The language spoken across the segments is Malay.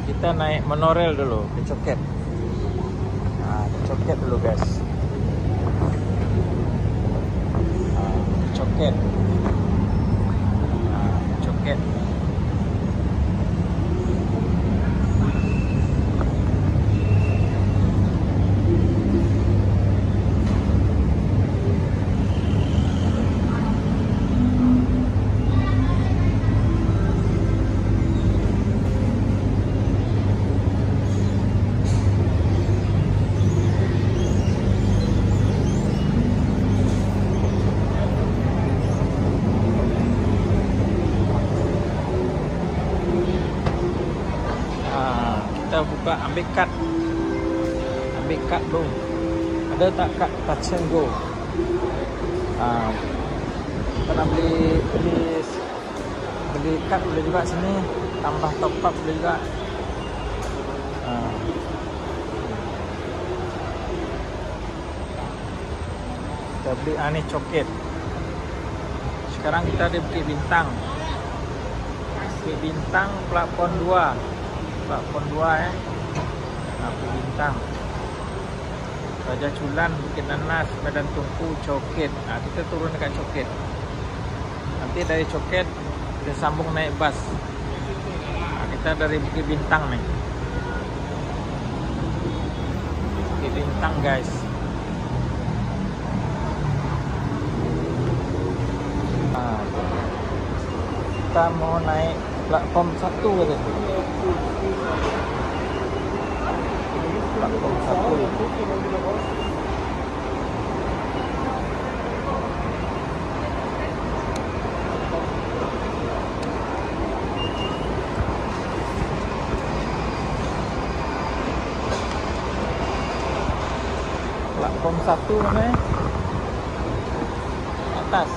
Kita naik monorail dulu ke Coket. Ke Coket dulu guys. Coket. Coket. Kita buka ambil kad dong. Ada tak kad Touch and Go? Kita nak beli kad boleh juga sini, tambah top up boleh juga. Kita beli ni Coket. Sekarang kita di Bukit Bintang. Bukit Bintang platform 2. Platform 2 Bukit Bintang, Raja Chulan, Bukit Nanas, Medan Tungku, Coket. Kita turun dekat Coket. Nanti dari Coket kita sambung naik bas. Kita dari Bukit Bintang nih. Bukit Bintang guys. Kita mau naik platform 1 katanya. Platform 1. Platform 1 mana? Atas.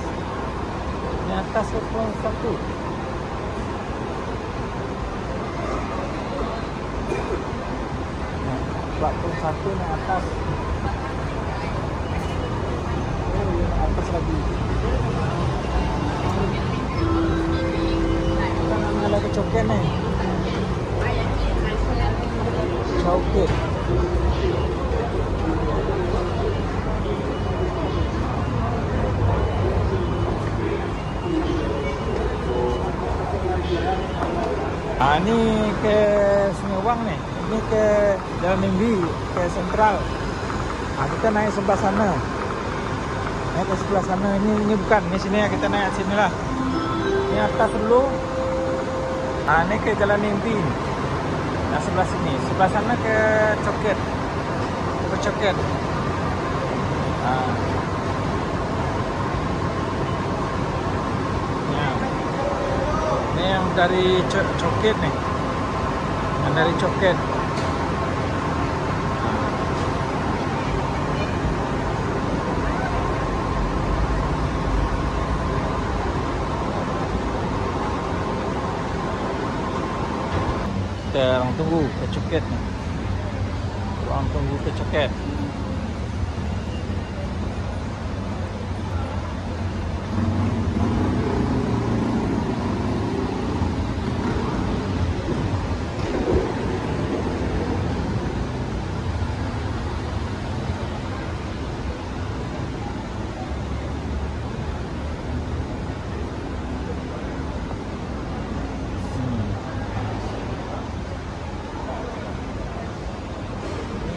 Ini atas platform 1. Platform 1 ni atas. Atas lagi. Kita nak mengalah ke Coket ni. Coket. Ni ke Sungai Wang ni. Ini ke Jalan Mimpi, ke Sentral. Kita naik sebelah sana. Naik ke sebelah sana. Ini bukan, ini sini kita naik sini lah. Ini atas dulu. Ini ke Jalan Mimpi. Nah sebelah sini. Sebelah sana ke Coket. Ke Coket. Ini yang dari Coket nih. Yang dari Coket. Kita orang tunggu ke Coket nih. Orang tunggu ke Coket.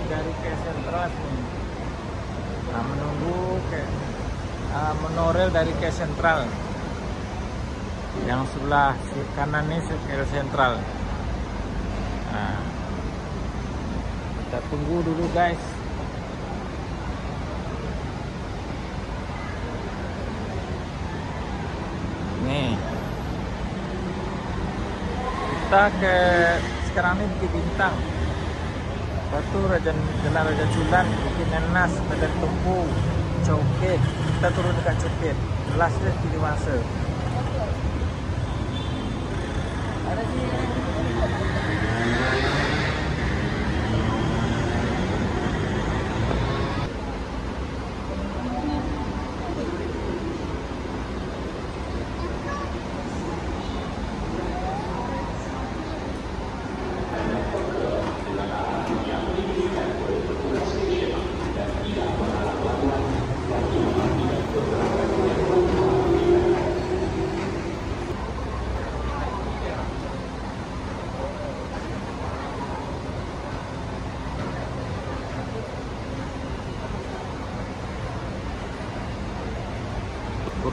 Dari ke Sentral nih. Menunggu ke monorail dari ke Sentral. Yang sebelah kanan ini ke Sentral. Kita tunggu dulu guys. Nih. Kita ke sekarang ini Bukit Bintang. Batu Jalan Raja Chulan, Bukit Nanas, Medan Tungku, Coket. Kita turun dekat Coket. Last dia pilih masa.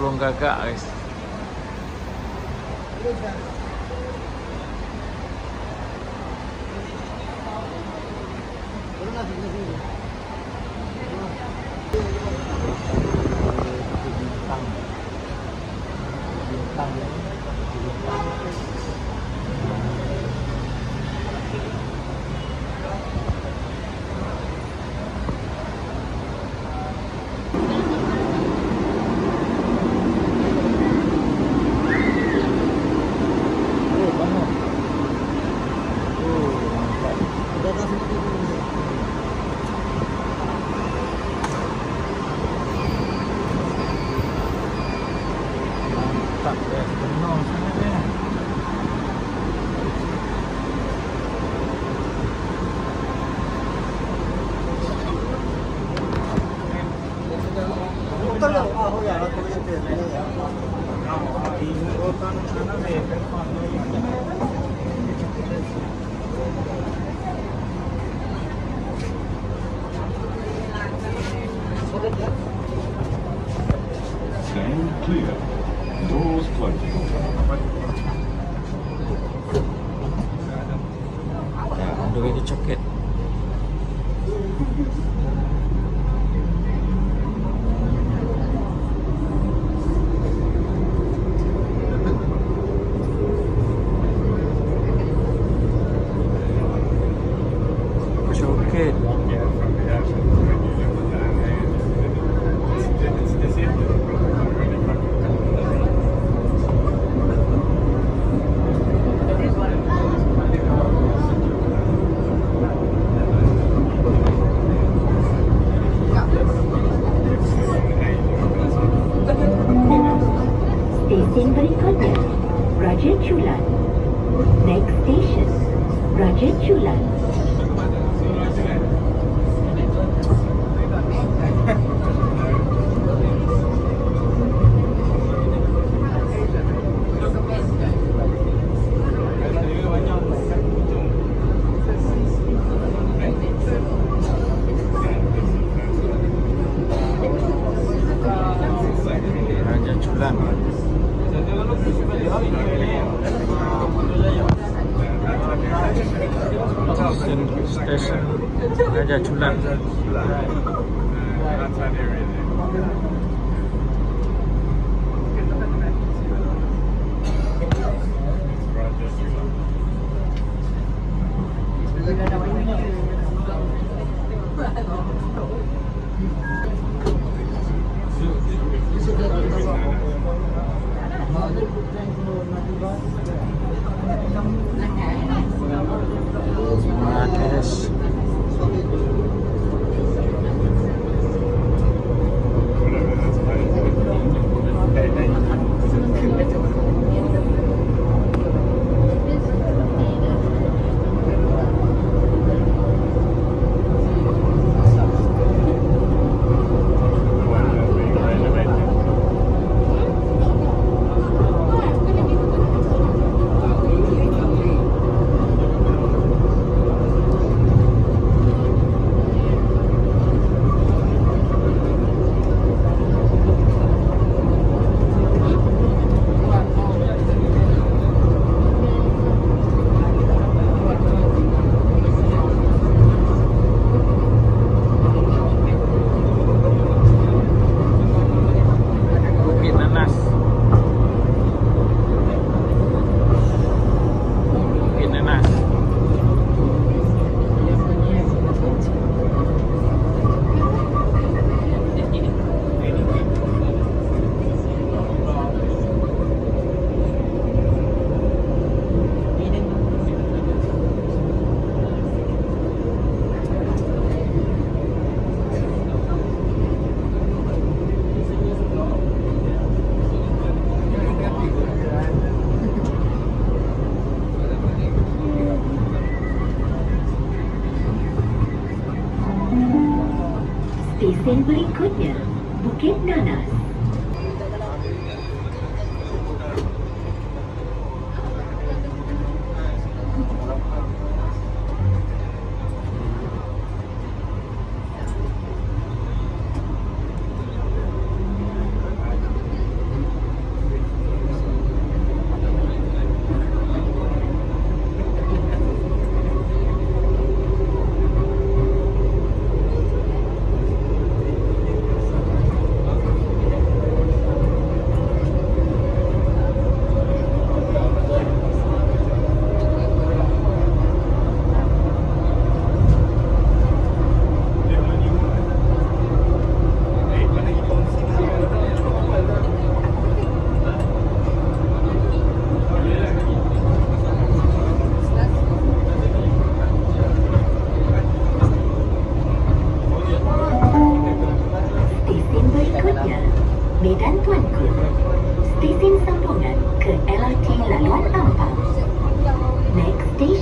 burung gagak, guys. Stand clear. Doors closing. Ada lagi coket. Coket. Stesen berikutnya, Raja Chulan. Next station, Raja Chulan. Raja Chulan. Stesen Raja Chulan. Marrakesh. Bukit Nanas. Bukit Nanas. Stesen berikutnya, Bukit Nanas.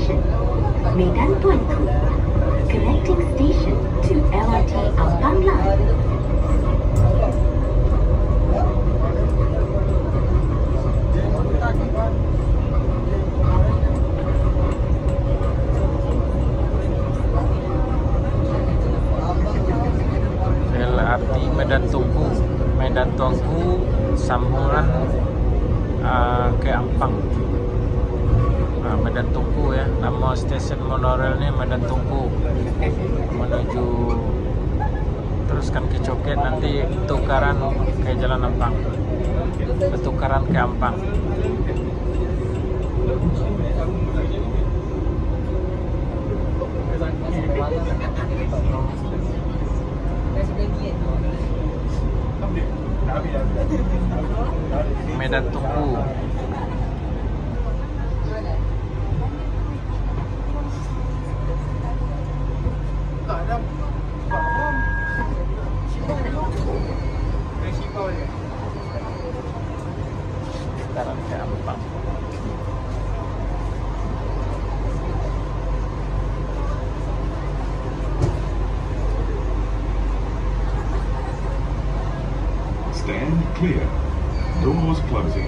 closing. Medan Tuanku. Connecting station to LRT Ampang Line. LRT Medan Tuanku, Medan Tuanku sambungan ke Ampang. Medan Tuanku ya, nama stesen monorail ni Medan Tuanku, menuju teruskan ke Coket, nanti tukaran ke Jalan Ampang, bertukaran ke Ampang. Medan Tuanku. Sekarang ke Ampang. Stand clear. Doors closing.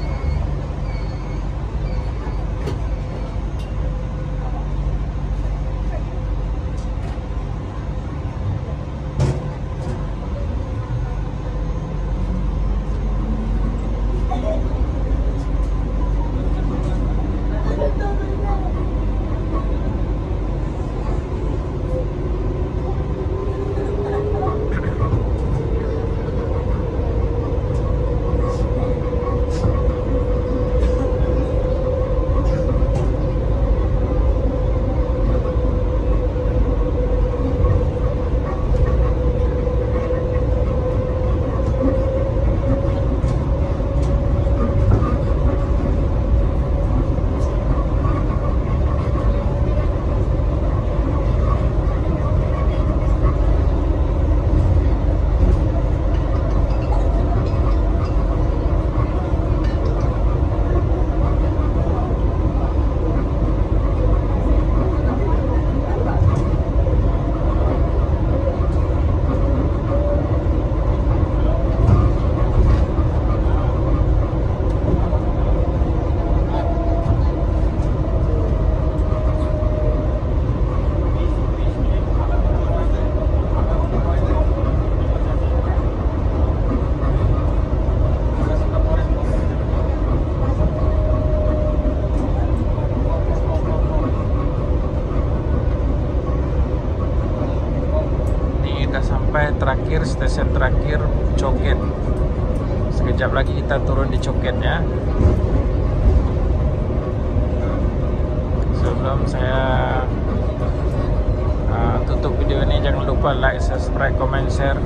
Terakhir, stesen terakhir Coket. Sekejap lagi kita turun di Coket ya. Sebelum saya tutup video ini, jangan lupa like, subscribe, comment, share,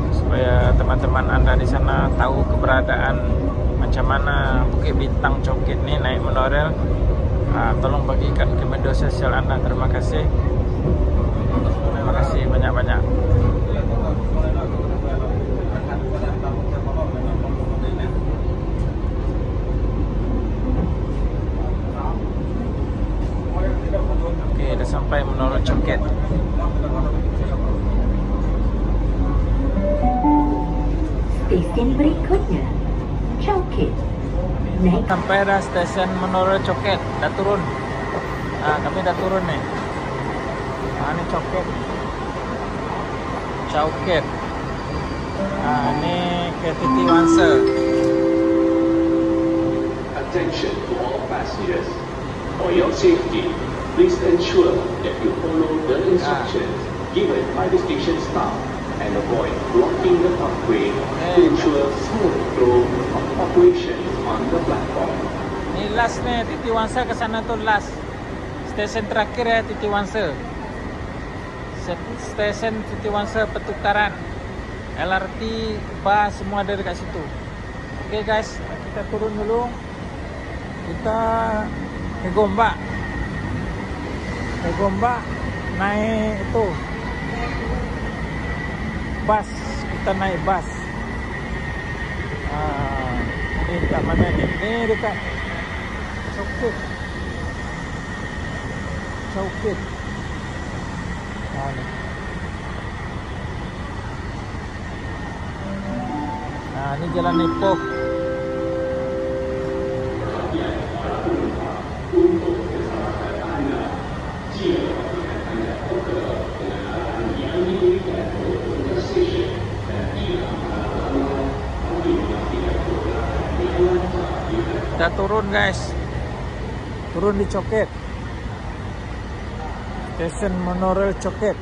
supaya teman-teman Anda di sana tahu keberadaan macam mana Bukit Bintang Coket ni naik monorail. Tolong bagikan ke media sosial Anda. Terima kasih. Terima kasih banyak-banyak. Oke, dah sampai menurut Coket. Stesen berikutnya, Coket. Next. Sampai dah stesen menurut Coket. Dah turun. Kami dah turun nih. Ini Coket. Coket. Ini ke Titi Wangsa. Attention to all passengers. For your safety, please ensure that you follow the instructions given by the station staff and avoid blocking the pathway to ensure smooth flow of operations on the platform. Ini last nih, Titi Wangsa ke sana tuh last. Stesen terakhir ya, Titi Wangsa. Stesen Titi Wangsa pertukaran. LRT, bus semua ada dekat situ. Oke guys, kita turun dulu. Kita ke Gombak. Ke Gombak naik itu bus. Kita naik bus. Ini dekat mana nih? Ini dekat Coket. Coket. Coket. Nah, ni. Nah, ini jalan Nepok. Kita turun guys, turun di Coket, stesen monorail Coket.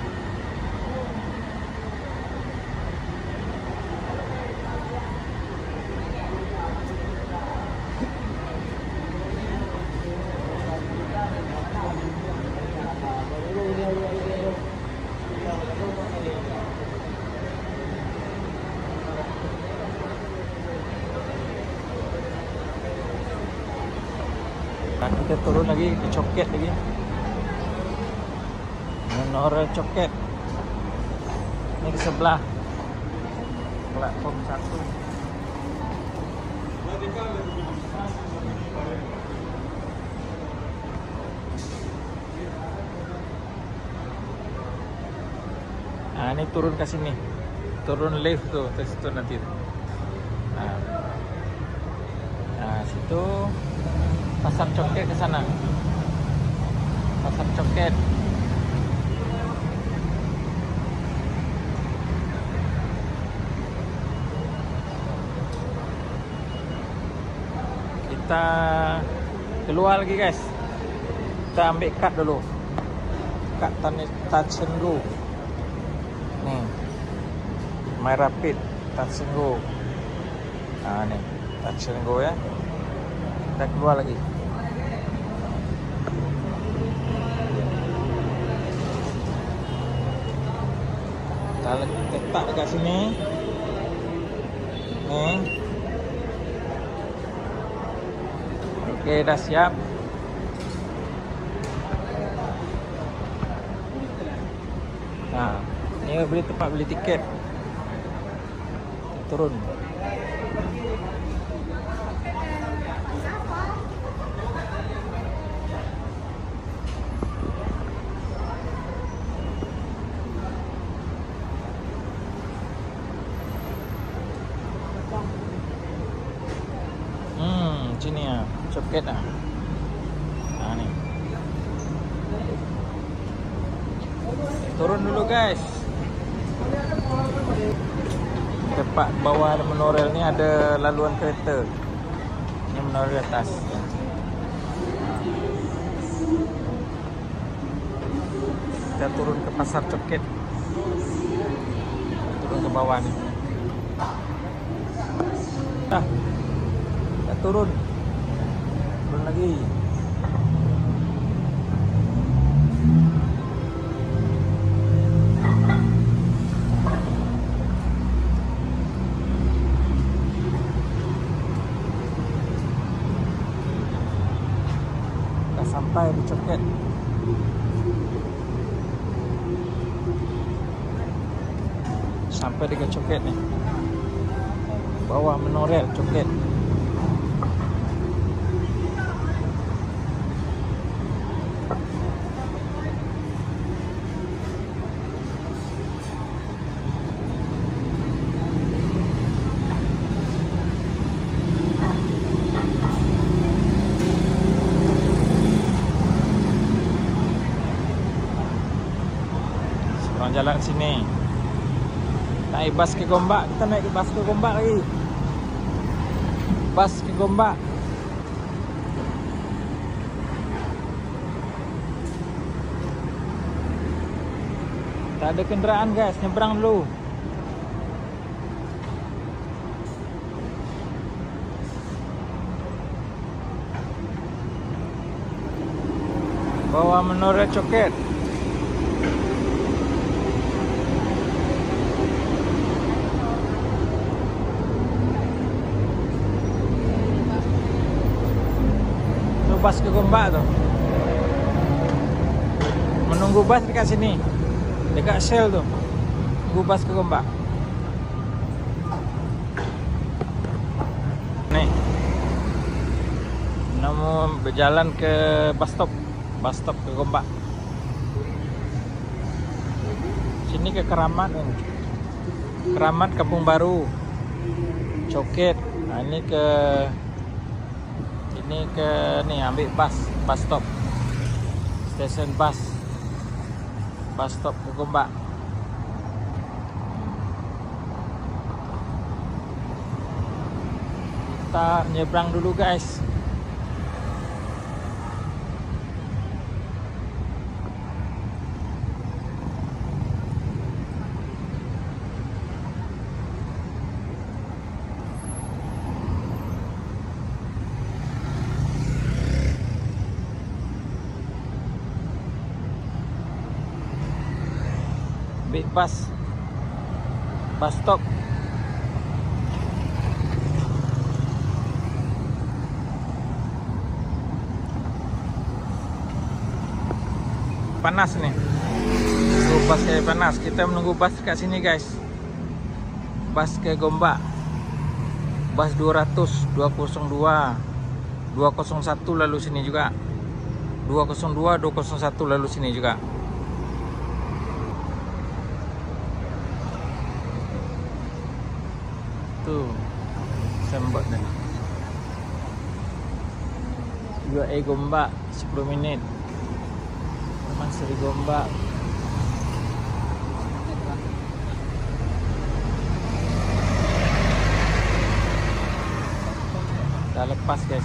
Nah, kita turun lagi ke Coket lagi. Monorail Coket. Ini ke sebelah platform 1. Nah, ini turun ke sini. Turun lift tuh, ke situ nanti. Nah, situ Pasar Coket ke sana. Pasar Coket. Kita keluar lagi guys. Kita ambil kad dulu. Kad Touch and Go. Nih. My Rapid Touch and Go. Nah, nih. Touch and Go ya. Kita keluar lagi. Kita letak dekat sini. Nih. Oke, dah siap. Nah, ini beli tempat beli tiket. Turun. Sini ya, Coket ah. Nah, nih. Turun dulu guys. Tepat bawah monorail ni ada laluan kereta. Ini monorail atas. Kita turun ke Pasar Coket. Turun ke bawah nih. Nah, kita turun. Turun lagi. Kita sampai di Coket. Sampai di Coket nih. Bawah monorail Coket. Jalan sini. Naik bas ke Gombak. Kita naik bas ke Gombak lagi. Bas ke Gombak. Tak ada kenderaan guys. Nyebrang dulu. Bawah monorail Coket. Bas ke Gombak tu. Menunggu bas dekat sini. Dekat Shell tu. Tunggu bas ke Gombak. Nih. mau berjalan ke bus stop ke Gombak. Sini ke Keramat nih. Keramat Kampung Baru. Coket. Nah, ini ke nih ambil bus stop. Stesen bus stop ke Gombak. Kita nyebrang dulu guys. Ambil bus stop. Panas nih. Bus kayak panas. Kita menunggu bus kat sini guys. Bus ke Gombak. Bus 200, 202, 201 lalu sini juga. 202, 201 lalu sini juga. Tuh. Sembot nih. UAE Gombak 10 menit. Masih di Gombak. Udah lepas guys.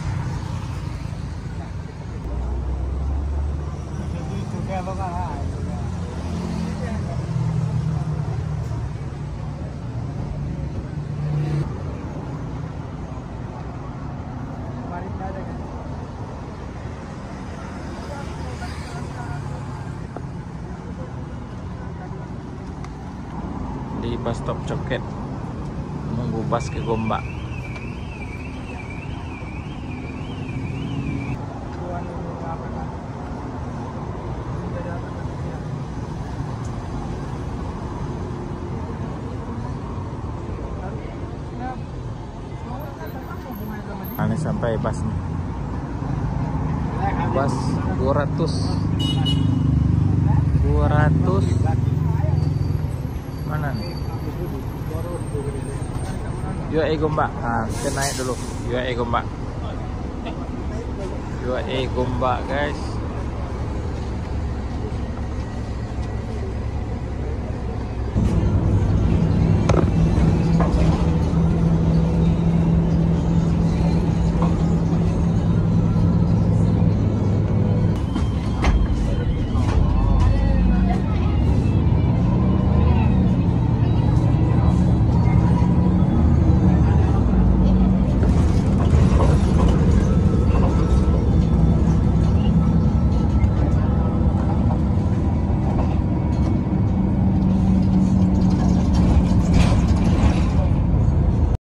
Di bus stop Coket, menunggu bus ke Gombak. Ini sampai bus nih. Bus 200 mana nih? UAE Gombak. Nah, kita naik dulu UAE Gombak. UAE Gombak guys.